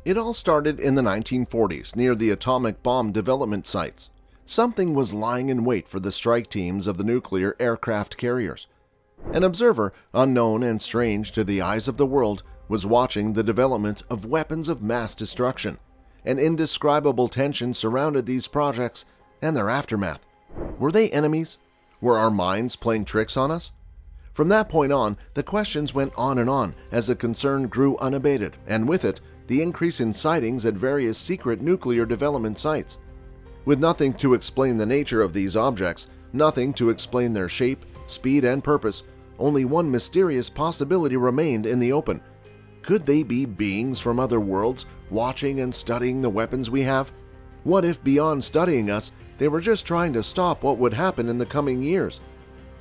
It all started in the 1940s near the atomic bomb development sites. Something was lying in wait for the strike teams of the nuclear aircraft carriers. An observer, unknown and strange to the eyes of the world, was watching the development of weapons of mass destruction. An indescribable tension surrounded these projects and their aftermath. Were they enemies? Were our minds playing tricks on us? From that point on, the questions went on and on as the concern grew unabated, and with it, the increase in sightings at various secret nuclear development sites. With nothing to explain the nature of these objects, nothing to explain their shape, speed, and purpose, only one mysterious possibility remained in the open. Could they be beings from other worlds watching and studying the weapons we have? What if beyond studying us, they were just trying to stop what would happen in the coming years?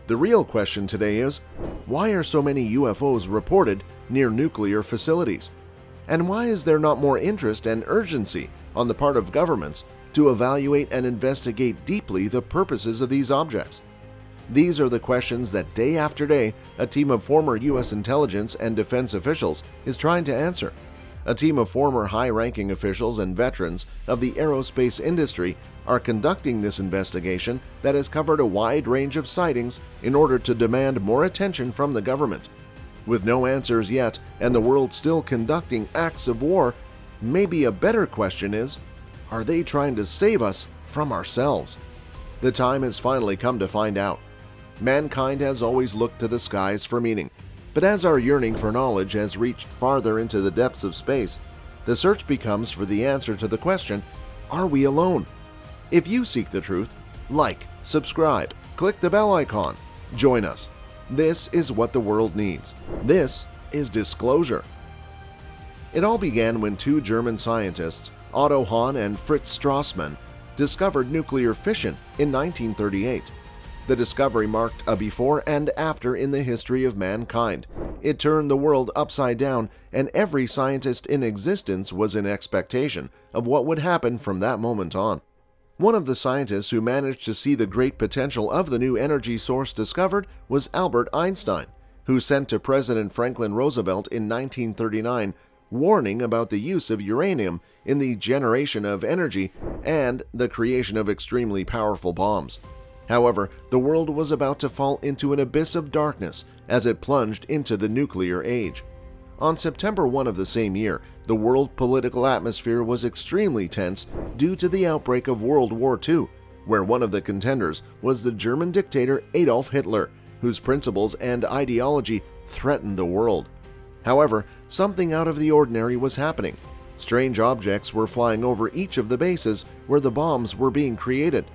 The real question today is, why are so many UFOs reported near nuclear facilities? And why is there not more interest and urgency on the part of governments to evaluate and investigate deeply the purposes of these objects? These are the questions that day after day, a team of former U.S. intelligence and defense officials is trying to answer. A team of former high-ranking officials and veterans of the aerospace industry are conducting this investigation that has covered a wide range of sightings in order to demand more attention from the government. With no answers yet and the world still conducting acts of war, maybe a better question is, are they trying to save us from ourselves? The time has finally come to find out. Mankind has always looked to the skies for meaning, but as our yearning for knowledge has reached farther into the depths of space, the search becomes for the answer to the question, are we alone? If you seek the truth, like, subscribe, click the bell icon, join us. This is what the world needs. This is disclosure. It all began when two German scientists, Otto Hahn and Fritz Strassmann, discovered nuclear fission in 1938. The discovery marked a before and after in the history of mankind. It turned the world upside down, and every scientist in existence was in expectation of what would happen from that moment on. One of the scientists who managed to see the great potential of the new energy source discovered was Albert Einstein, who sent to President Franklin Roosevelt in 1939 warning about the use of uranium in the generation of energy and the creation of extremely powerful bombs. However, the world was about to fall into an abyss of darkness as it plunged into the nuclear age. On September 1 of the same year, the world political atmosphere was extremely tense due to the outbreak of World War II, where one of the contenders was the German dictator Adolf Hitler, whose principles and ideology threatened the world. However, something out of the ordinary was happening. Strange objects were flying over each of the bases where the bombs were being created.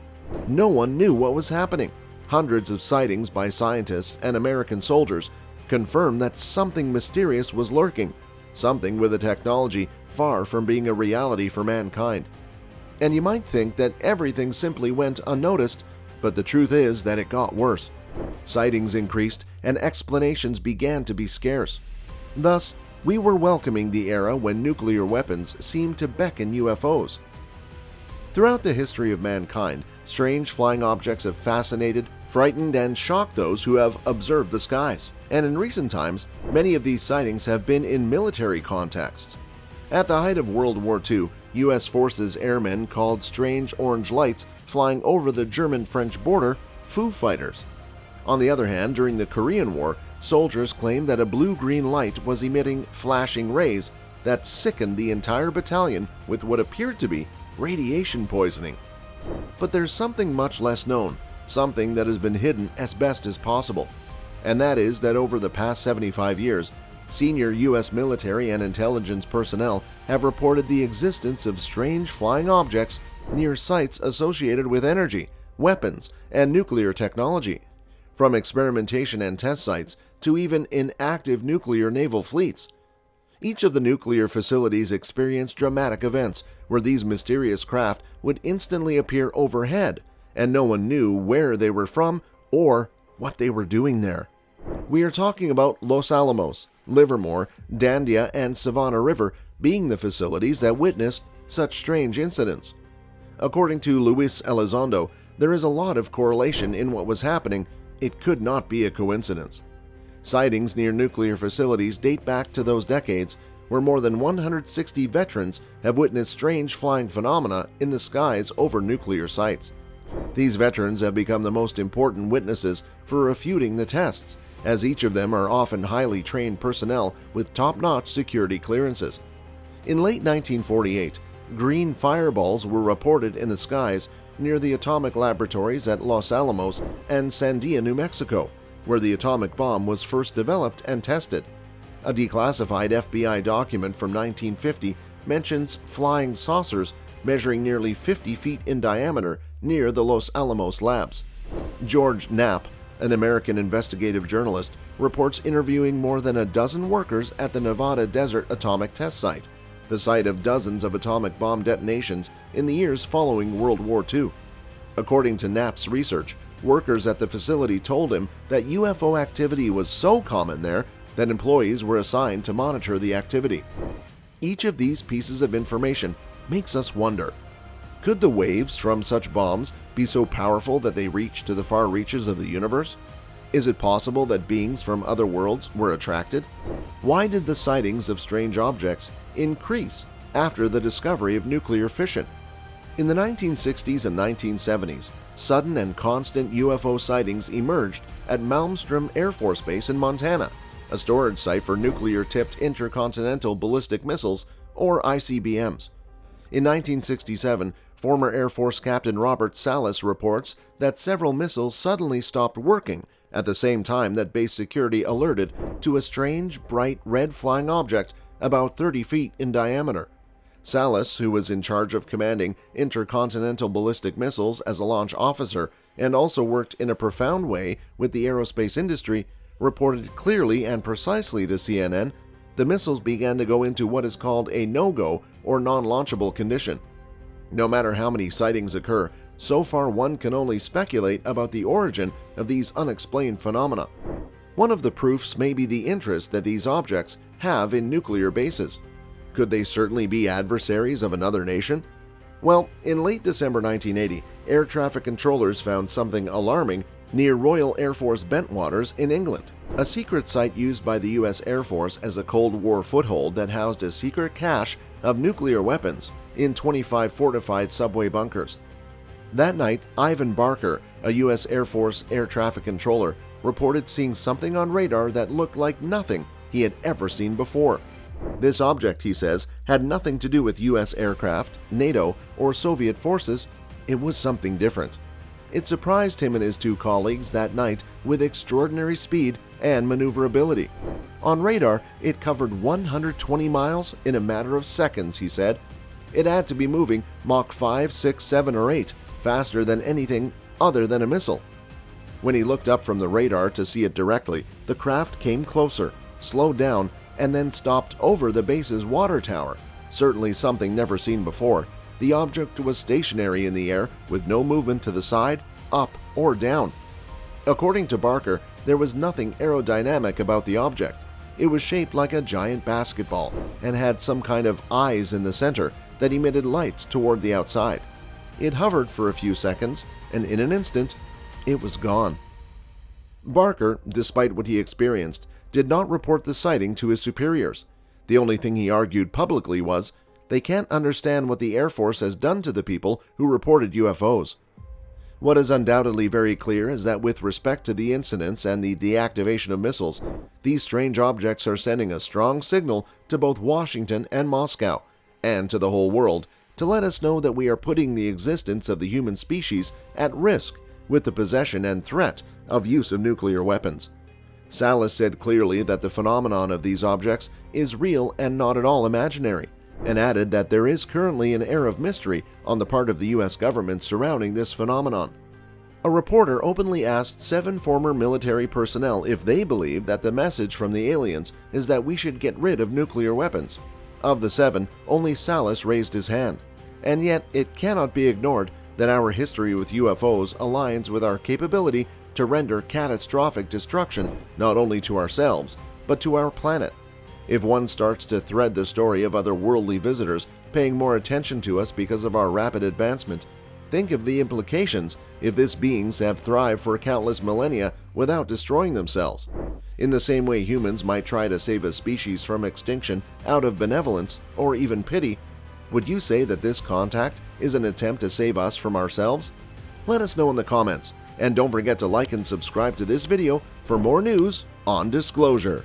No one knew what was happening. Hundreds of sightings by scientists and American soldiers confirmed that something mysterious was lurking, something with a technology far from being a reality for mankind. And you might think that everything simply went unnoticed, but the truth is that it got worse. Sightings increased and explanations began to be scarce. Thus, we were welcoming the era when nuclear weapons seemed to beckon UFOs. Throughout the history of mankind, strange flying objects have fascinated, frightened, and shocked those who have observed the skies. And in recent times, many of these sightings have been in military contexts. At the height of World War II, U.S. forces airmen called strange orange lights flying over the German-French border Foo Fighters. On the other hand, during the Korean War, soldiers claimed that a blue-green light was emitting flashing rays that sickened the entire battalion with what appeared to be radiation poisoning. But there's something much less known, something that has been hidden as best as possible. And that is that over the past 75 years, senior U.S. military and intelligence personnel have reported the existence of strange flying objects near sites associated with energy, weapons, and nuclear technology. From experimentation and test sites to even inactive nuclear naval fleets. Each of the nuclear facilities experienced dramatic events where these mysterious craft would instantly appear overhead, and no one knew where they were from or what they were doing there. We are talking about Los Alamos, Livermore, Dandia, and Savannah River being the facilities that witnessed such strange incidents. According to Luis Elizondo, there is a lot of correlation in what was happening. It could not be a coincidence. Sightings near nuclear facilities date back to those decades where more than 160 veterans have witnessed strange flying phenomena in the skies over nuclear sites. These veterans have become the most important witnesses for refuting the tests, as each of them are often highly trained personnel with top-notch security clearances. In late 1948, green fireballs were reported in the skies near the atomic laboratories at Los Alamos and Sandia, New Mexico, where the atomic bomb was first developed and tested. A declassified FBI document from 1950 mentions flying saucers measuring nearly 50 feet in diameter near the Los Alamos labs. George Knapp, an American investigative journalist, reports interviewing more than a dozen workers at the Nevada Desert Atomic Test Site, the site of dozens of atomic bomb detonations in the years following World War II. According to Knapp's research, workers at the facility told him that UFO activity was so common there that employees were assigned to monitor the activity. Each of these pieces of information makes us wonder, could the waves from such bombs be so powerful that they reach to the far reaches of the universe? Is it possible that beings from other worlds were attracted? Why did the sightings of strange objects increase after the discovery of nuclear fission? In the 1960s and 1970s, sudden and constant UFO sightings emerged at Malmstrom Air Force Base in Montana, a storage site for nuclear-tipped intercontinental ballistic missiles, or ICBMs. In 1967, former Air Force Captain Robert Salas reports that several missiles suddenly stopped working at the same time that base security alerted to a strange, bright red flying object about 30 feet in diameter. Salas, who was in charge of commanding intercontinental ballistic missiles as a launch officer and also worked in a profound way with the aerospace industry, reported clearly and precisely to CNN the missiles began to go into what is called a no-go or non-launchable condition. No matter how many sightings occur, so far one can only speculate about the origin of these unexplained phenomena. One of the proofs may be the interest that these objects have in nuclear bases. Could they certainly be adversaries of another nation? Well, in late December 1980, air traffic controllers found something alarming near Royal Air Force Bentwaters in England, a secret site used by the U.S. Air Force as a Cold War foothold that housed a secret cache of nuclear weapons in 25 fortified subway bunkers. That night, Ivan Barker, a U.S. Air Force air traffic controller, reported seeing something on radar that looked like nothing he had ever seen before. This object, he says, had nothing to do with U.S. aircraft, NATO, or Soviet forces. It was something different. It surprised him and his two colleagues that night with extraordinary speed and maneuverability. On radar, it covered 120 miles in a matter of seconds, he said. It had to be moving Mach 5, 6, 7, or 8, faster than anything other than a missile. When he looked up from the radar to see it directly, the craft came closer, slowed down, and then stopped over the base's water tower, certainly something never seen before. The object was stationary in the air with no movement to the side, up, or down. According to Barker, there was nothing aerodynamic about the object. It was shaped like a giant basketball and had some kind of eyes in the center that emitted lights toward the outside. It hovered for a few seconds, and in an instant, it was gone. Barker, despite what he experienced, did not report the sighting to his superiors. The only thing he argued publicly was, they can't understand what the Air Force has done to the people who reported UFOs. What is undoubtedly very clear is that with respect to the incidents and the deactivation of missiles, these strange objects are sending a strong signal to both Washington and Moscow, and to the whole world, to let us know that we are putting the existence of the human species at risk with the possession and threat of use of nuclear weapons. Salas said clearly that the phenomenon of these objects is real and not at all imaginary, and added that there is currently an air of mystery on the part of the U.S. government surrounding this phenomenon. A reporter openly asked 7 former military personnel if they believe that the message from the aliens is that we should get rid of nuclear weapons. Of the 7, only Salas raised his hand. And yet, it cannot be ignored that our history with UFOs aligns with our capability to render catastrophic destruction not only to ourselves, but to our planet. If one starts to thread the story of other worldly visitors paying more attention to us because of our rapid advancement, Think of the implications if these beings have thrived for countless millennia without destroying themselves. In the same way humans might try to save a species from extinction out of benevolence or even pity, would you say that this contact is an attempt to save us from ourselves? Let us know in the comments, and don't forget to like and subscribe to this video for more news on disclosure.